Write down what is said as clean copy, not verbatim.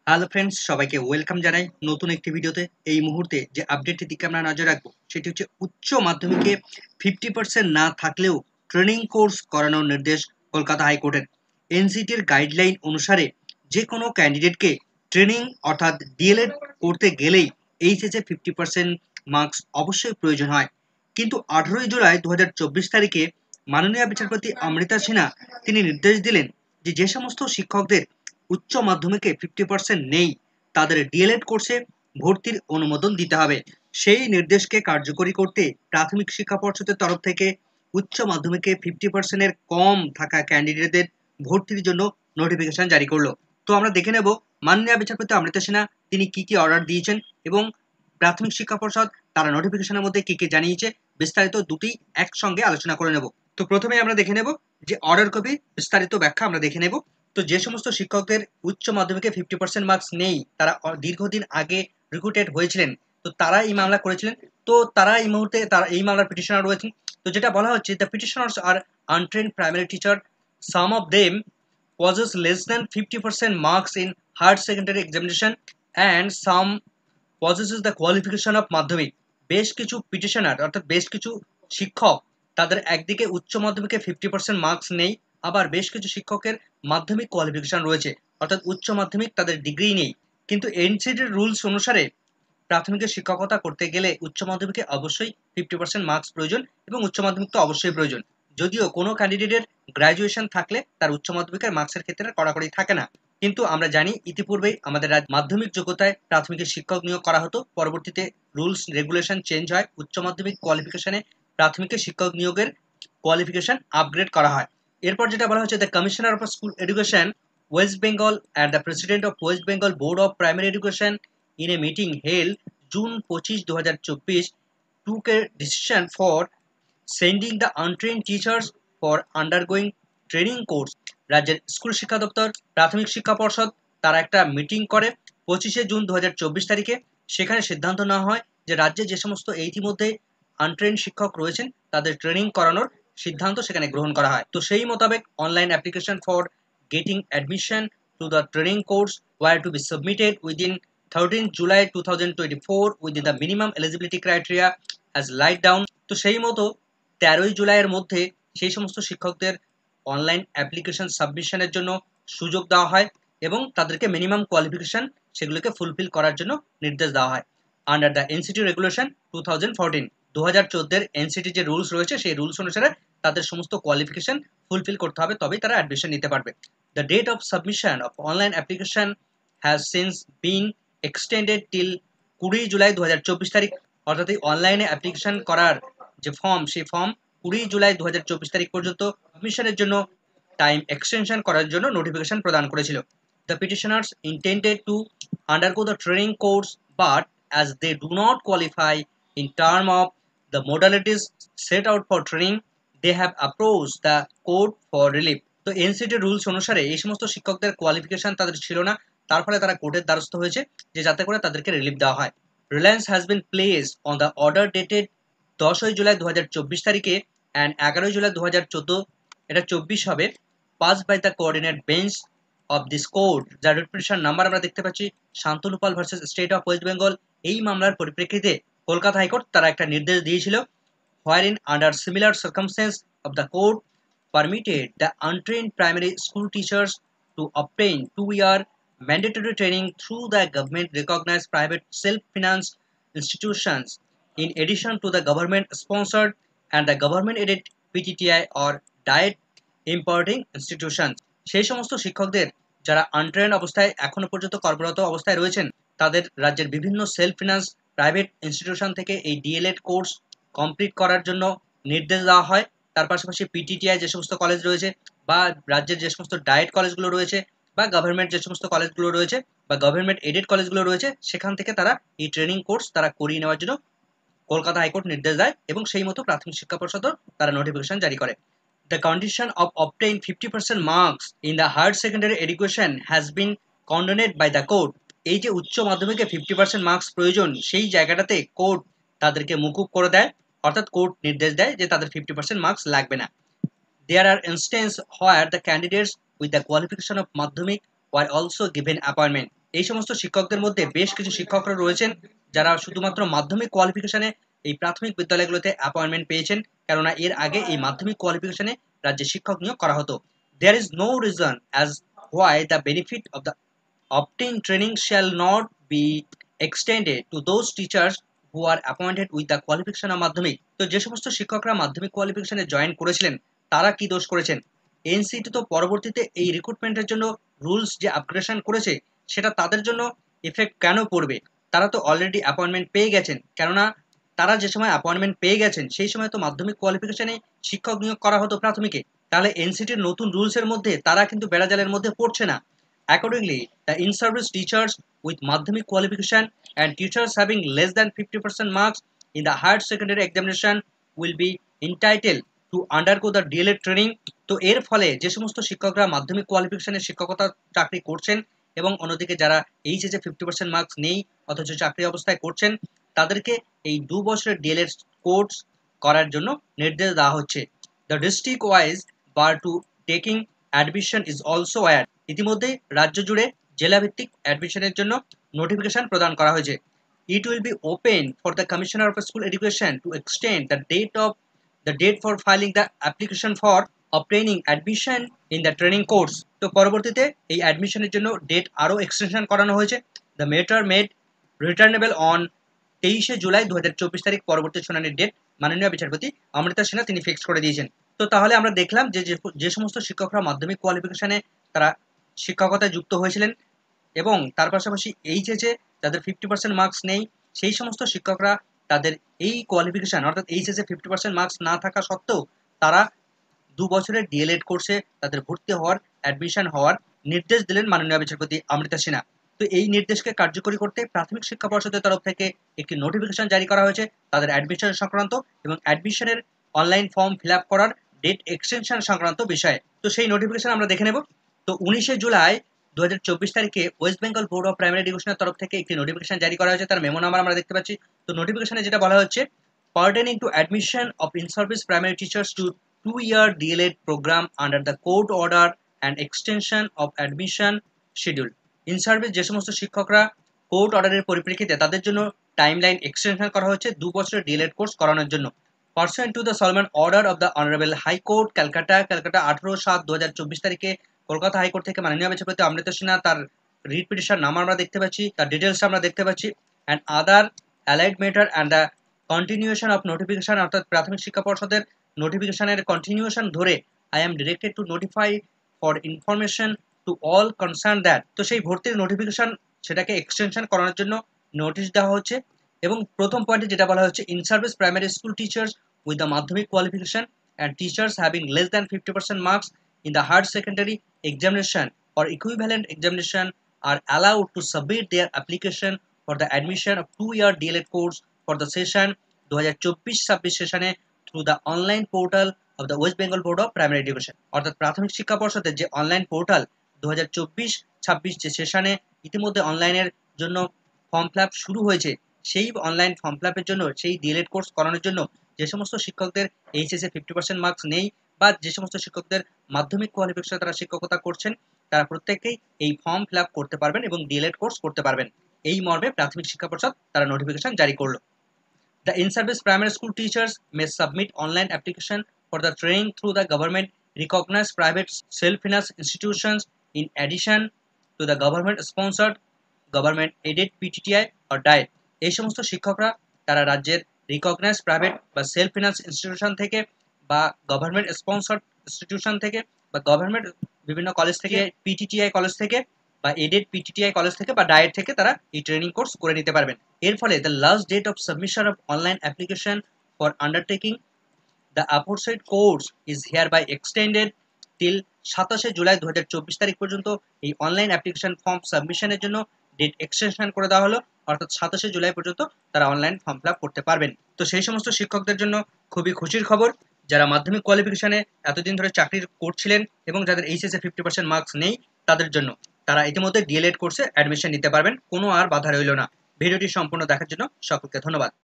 Hello friends, সবাইকে welcome জানাই নতুন একটি ভিডিওতে। এই মুহূর্তে যে আপডেটের দিকে আমরা নজর রাখবো সেটি হচ্ছে উচ্চ মাধ্যমিকে 50% না থাকলেও ট্রেনিং কোর্স করানোর নির্দেশ কলকাতা হাইকোর্টের। এনসিটির গাইডলাইন অনুসারে যে কোনো ক্যান্ডিডেটকে ট্রেনিং অর্থাৎ ডিএলএড করতে গেলেই এইচএসে 50% মার্কস অবশ্যই প্রয়োজন হয়। কিন্তু 18ই জুলাই 2024 তারিখে মাননীয় বিচারপতি অমৃতা সিনহা তিনি নির্দেশ দিলেন যে সমস্ত শিক্ষকদের উচ্চ মাধ্যমিকে 50% নেই তাদের ডিএলএড কোর্সে ভর্তির অনুমোদন দিতে হবে। সেই নির্দেশকে কার্যকরী করতে প্রাথমিক শিক্ষা পর্ষদের তরফ থেকে উচ্চ মাধ্যমিকে 50% কম থাকা ক্যান্ডিডেটদের ভর্তির জন্য নোটিফিকেশন জারি করলো। তো আমরা দেখে নেব মাননীয় বিচারপতি অমৃতা সিনহা তিনি কি কি অর্ডার দিয়েছেন এবং প্রাথমিক শিক্ষা পর্ষদ তারা নোটিফিকেশনের মধ্যে কি কি জানিয়েছে। বিস্তারিত দুটি একসঙ্গে আলোচনা করে নেব। তো প্রথমে আমরা দেখে নেব যে অর্ডার কপি বিস্তারিত ব্যাখ্যা আমরা দেখে নেব। তো যে সমস্ত শিক্ষকদের উচ্চ মাধ্যমিকে 50% মার্কস নেই, তারা দীর্ঘদিন আগে রিক্রুটেড হয়েছিলেন, তো তারা এই মামলা করেছিলেন, তো তারা এই মুহূর্তে তারা এই মামলার পিটিশনার রয়েছেন। তো যেটা বলা হচ্ছে, the petitioners are untrained primary teacher, some of them possess less than 50% marks in higher secondary examination and some possesses the qualification of মাধ্যমিক। বেশ কিছু পিটিশনার অর্থাৎ বেশ কিছু শিক্ষক তাদের একদিকে উচ্চ মাধ্যমিকে 50% মার্কস নেই, আবার বেশ কিছু শিক্ষকের মাধ্যমিক কোয়ালিফিকেশন রয়েছে অর্থাৎ উচ্চ মাধ্যমিক তাদের ডিগ্রি নেই। কিন্তু এনসিটির রুলস অনুসারে প্রাথমিকের শিক্ষকতা করতে গেলে উচ্চ মাধ্যমিকে অবশ্যই 50% মার্কস প্রয়োজন এবং উচ্চ মাধ্যমিক তো অবশ্যই প্রয়োজন। যদিও কোনো ক্যান্ডিডেটের গ্রাজুয়েশন থাকলে তার উচ্চ মাধ্যমিকের মার্কসের ক্ষেত্রে কড়াকড়ি থাকে না, কিন্তু আমরা জানি ইতিপূর্বেই আমাদের মাধ্যমিক যোগ্যতায় প্রাথমিকের শিক্ষক নিয়োগ করা হতো, পরবর্তীতে রুলস রেগুলেশন চেঞ্জ হয়, উচ্চ মাধ্যমিক কোয়ালিফিকেশনে প্রাথমিকের শিক্ষক নিয়োগের কোয়ালিফিকেশন আপগ্রেড করা হয়। এরপর যেটা বলা হচ্ছে, the commissioner of school education West Bengal and the president of West Bengal board of primary education in a meeting held June 25, 2024 took a decision for sending the untrained teachers for undergoing training course। রাজ্যের school শিক্ষা দপ্তর, প্রাথমিক শিক্ষা পর্ষদ তারা একটা meeting করে 25শে June 2024 তারিখে। সেখানে সিদ্ধান্ত নেওয়া হয় যে রাজ্যে যে সমস্ত ইতিমধ্যে আনট্রেন্ড শিক্ষক রয়েছেন তাদের ট্রেনিং করানোর সিদ্ধান্ত সেখানে গ্রহণ করা হয়। তো সেই মোতাবেক online application for getting admission to the training course were to be submitted within 13 July 2024 within the minimum eligibility criteria as laid down। তো সেই মতো 13 জুলাইয়ের মধ্যে সেই সমস্ত শিক্ষকদের অনলাইন অ্যাপ্লিকেশন সাবমিশনের জন্য সুযোগ দেওয়া হয় এবং তাদেরকে মিনিমাম কোয়ালিফিকেশন সেগুলোকে ফুলফিল করার জন্য নির্দেশ দেওয়া হয়। Under the NCT regulation 2014, 2014 NCT যে রুলস রয়েছে সেই রুলস অনুসারে তাদের সমস্ত কোয়ালিফিকেশন ফুলফিল করতে হবে, তবেই তারা অ্যাডমিশন নিতে পারবে। The date of submission of online application has since been extended till 20 July 2024 তারিখ। অর্থাৎ এই অনলাইনে অ্যাপ্লিকেশন করার যে ফর্ম, সেই ফর্ম 20 জুলাই 2024 তারিখ পর্যন্ত সাবমিশনের জন্য টাইম এক্সটেনশন করার জন্য নোটিফিকেশন প্রদান করেছিল। The petitioners intended to undergo the training course but as they do not qualify in term of the modalities set out for training, they have approached the court for relief। তো NCT rules অনুসারে এই সমস্ত শিক্ষকদের qualification তাদের ছিল না, তার ফলে তারা কোর্টের দ্বারস্থ হয়েছে যে যাতে করে তাদেরকে রিলিফ দেওয়া হয়। Reliance has been placed on the order dated 10 July 2024 তারিখে অ্যান্ড 11 জুলাই 2014, এটা 24 হবে, pass by the coordinate bench of this court. যার রিপিটিশন নাম্বার আমরা দেখতে পাচ্ছি Shantanu Pal versus state of West Bengal. এই মামলার পরিপ্রেক্ষিতে কলকাতা হাইকোর্ট তারা একটা নির্দেশ দিয়েছিল, wherein under similar circumstance of the court permitted the untrained primary school teachers to obtain 2-year mandatory training through the government recognized private self-financed institutions in addition to the government sponsored and the government aided PTTI or diet imparting institutions। সেই সমস্ত শিক্ষকদের যারা untrained অবস্থায় এখনো পর্যন্ত কর্মরত অবস্থায় রয়েছেন তাদের রাজ্যের বিভিন্ন সেলফ ফিনান্স প্রাইভেট ইনস্টিটিউশন থেকে এই ডিএলএড কোর্স কমপ্লিট করার জন্য নির্দেশ দেওয়া হয়। তার পাশাপাশি পিটিটিআই যে সমস্ত কলেজ রয়েছে বা রাজ্যের যে সমস্ত ডায়েট কলেজগুলো রয়েছে বা গভর্নমেন্ট যে সমস্ত কলেজগুলো রয়েছে বা গভর্নমেন্ট এডেড কলেজগুলো রয়েছে সেখান থেকে তারা এই ট্রেনিং কোর্স তারা করিয়ে নেওয়ার জন্য কলকাতা হাইকোর্ট নির্দেশ দেয় এবং সেই মতো প্রাথমিক শিক্ষা পর্ষদও তারা নোটিফিকেশন জারি করে। The condition of obtain 50% marks in the higher secondary education has been condoned by the court। এই যে উচ্চ মাধ্যমিকে 50% মার্কস প্রয়োজন সেই জায়গাটাতে কোর্ট তাদেরকে মুকুব করে দেয়, অর্থাৎ কোর্ট নির্দেশ দেয় যে তাদের 50% মার্কস লাগবে না। There are instances where the candidates with the qualification of madhyamik were also given appointment। এই সমস্ত শিক্ষকদের মধ্যে বেশ কিছু শিক্ষকরা রয়েছেন যারা শুধুমাত্র মাধ্যমিক কোয়ালিফিকেশনে এই প্রাথমিক বিদ্যালয়গুলোতে অ্যাপয়েন্টমেন্ট পেয়েছেন, কেননা এর আগে এই মাধ্যমিক কোয়ালিফিকেশনে রাজ্যে শিক্ষক নিয়োগ করা হতো। There is no reason as why the benefit of the obtained training shall not be extended to those teachers who are appointed with the qualification of মাধ্যমিক। তো যে সমস্ত শিক্ষকরা মাধ্যমিক কোয়ালিফিকেশনে জয়েন করেছিলেন তারা কি দোষ করেছেন? এনসিটি তো পরবর্তীতে এই রিক্রুটমেন্টের জন্য রুলস যে আপগ্রেডেশন করেছে সেটা তাদের জন্য এফেক্ট কেন পড়বে? তারা তো অলরেডি অ্যাপয়েন্টমেন্ট পেয়ে গেছেন, কেননা তারা যে সময় অ্যাপয়েন্টমেন্ট পেয়ে গেছেন সেই সময় তো মাধ্যমিক কোয়ালিফিকেশনে শিক্ষক নিয়োগ করা হতো প্রাথমিকে। তাহলে এনসিটির নতুন রুলসের মধ্যে তারা কিন্তু বেড়াজালের মধ্যে পড়ছে না। Accordingly, the in-service teachers with Madhyamik qualification and teachers having less than 50% marks in the higher secondary examination will be entitled to undergo the DLED training। তো এর ফলে যে সমস্ত শিক্ষকরা মাধ্যমিক কোয়ালিফিকেশনের শিক্ষকতা চাকরি করছেন এবং অন্যদিকে যারা এইচএসে 50% মার্কস নেই অথচ চাকরি অবস্থায় করছেন তাদেরকে এই 2 বছরের ডিএলএড কোর্স করার জন্য নির্দেশ দেওয়া হচ্ছে। The district wise bar to taking admission is also wire. ইতিমধ্যে রাজ্য জুড়ে জেলাভিত্তিক অ্যাডমিশনের জন্য নোটিফিকেশন প্রদান করা হয়েছে। It will be open for the commissioner of school education to extend the date for filing the application for obtaining admission in the training course. তো পরবর্তীতে এই অ্যাডমিশনের জন্য ডেট আরও এক্সটেনশন করানো হয়েছে। The matter made returnable on 23শে July 2024 তারিখ পরবর্তী শুনানির ডেট মাননীয় বিচারপতি অমৃতা সিনহা তিনি ফিক্স করে দিয়েছেন। তো তাহলে আমরা দেখলাম যে সমস্ত শিক্ষকরা মাধ্যমিক কোয়ালিফিকেশনে তারা শিক্ষকতায় যুক্ত হয়েছিলেন এবং তার পাশাপাশি এইচএসে যাদের 50% মার্কস নেই সেই সমস্ত শিক্ষকরা তাদের এই কোয়ালিফিকেশন অর্থাৎ এইচএসে 50% মার্কস না থাকা সত্ত্বেও তারা 2 বছরের ডিএলএড কোর্সে তাদের ভর্তি হওয়ার অ্যাডমিশন হওয়ার নির্দেশ দিলেন মাননীয় বিচারপতি অমৃতা সিনহা। তো এই নির্দেশকে কার্যকরী করতে প্রাথমিক শিক্ষা পর্ষদের তরফ থেকে একটি নোটিফিকেশন জারি করা হয়েছে তাদের অ্যাডমিশন সংক্রান্ত এবং অ্যাডমিশনের অনলাইন ফর্ম ফিল আপ করার ডেট এক্সটেনশন সংক্রান্ত বিষয়ে। তো সেই নোটিফিকেশন আমরা দেখে নেব। তো 19শে জুলাই 2024 তারিখে West Bengal board of primary এডুকেশনের তরফ থেকে একটি নোটিফিকেশন জারি করা হয়েছে, তার মেমো নাম্বার আমরা দেখতে পাচ্ছি। তো নোটিফিকেশনে যেটা বলা হচ্ছে, pertaining to admission of in-service primary teachers to 2-year DLED program under the court order and extension of admission schedule। in-service যে সমস্ত শিক্ষকরা কোর্ট অর্ডারের পরিপ্রেক্ষিতে তাদের জন্য টাইমলাইন এক্সটেনশন করা হচ্ছে 2 বছরের ডিএলএড কোর্স করানোর জন্য। Pursuant to the solemn order of the Honorable High Court, Calcutta 18/7/2024 তারিখে কলকাতা হাইকোর্ট থেকে মাননীয় বিচারপতি অমৃতা সিনহা তার রিট পিটিশন নাম আমরা দেখতে পাচ্ছি, তার ডিটেলস আমরা দেখতে পাচ্ছি। And other allied matter and the continuation of notification, অর্থাৎ প্রাথমিক শিক্ষা পর্ষদের নোটিফিকেশনের কন্টিনিউশন ধরে I am directed to notify for information to all concern that. তো সেই ভর্তির নোটিফিকেশন সেটাকে এক্সটেনশন করানোর জন্য নোটিশ দেওয়া হচ্ছে। এবং প্রথম পয়েন্টে যেটা বলা হচ্ছে, in service primary school teachers with the madhyamik qualification and teachers having less than 50% marks in the higher secondary examination or equivalent examination are allowed to submit their application for the admission of 2-year DLED course for the session 2024-26 সেশনে through the online portal of the West Bengal Board of Primary Education। অর্থাৎ প্রাথমিক শিক্ষা পর্ষদের যে online portal 2024-26 যে সেশনে ইতিমধ্যে অনলাইনের জন্য ফর্ম ফিল আপ শুরু হয়েছে, সেই অনলাইন ফর্ম ফিল আপের জন্য সেই ডিএলএড কোর্স করানোর জন্য যে সমস্ত শিক্ষকদের এইচএসে 50% মার্কস নেই বা যে সমস্ত শিক্ষকদের মাধ্যমিক কোয়ালিফিকেশনে তারা শিক্ষকতা করছেন তারা প্রত্যেকেই এই ফর্ম ফিল আপ করতে পারবেন এবং ডিএলএড কোর্স করতে পারবেন। এই মর্মে প্রাথমিক শিক্ষা পর্ষদ তারা নোটিফিকেশন জারি করলো। The in-service primary school teachers may submit online application for the training through the government recognized private self-finance institutions in addition to the government sponsored, government aided PTTI or DIET। এই সমস্ত শিক্ষকরা তারা রাজ্যের recognised private বা self finance institution থেকে বা government sponsored institution থেকে বা গভর্নমেন্ট বিভিন্ন কলেজ থেকে, পিটিটিআই কলেজ থেকে বা এডেড পিটিটিআই কলেজ থেকে বা ডায়েট থেকে তারা এই ট্রেনিং কোর্স করে নিতে পারবেন। এর ফলে the last date of submission of online application for undertaking the aforesaid course is hereby extended till 27শে জুলাই 2024 তারিখ পর্যন্ত এই অনলাইন অ্যাপ্লিকেশন ফর্ম সাবমিশনের জন্য ডেট এক্সটেনশন করে দেওয়া হলো, অর্থাৎ 27শে জুলাই পর্যন্ত তারা অনলাইন ফর্ম ফিল আপ করতে পারবেন। তো সেই সমস্ত শিক্ষকদের জন্য খুবই খুশির খবর যারা মাধ্যমিক কোয়ালিফিকেশনে এতদিন ধরে চাকরি করছিলেন এবং যাদের এইচএসে 50% মার্কস নেই তাদের জন্য তারা ইতিমধ্যে ডিএলএড কোর্সে অ্যাডমিশন নিতে পারবেন, কোনো আর বাধা রইল না। ভিডিওটি সম্পূর্ণ দেখার জন্য সকলকে ধন্যবাদ।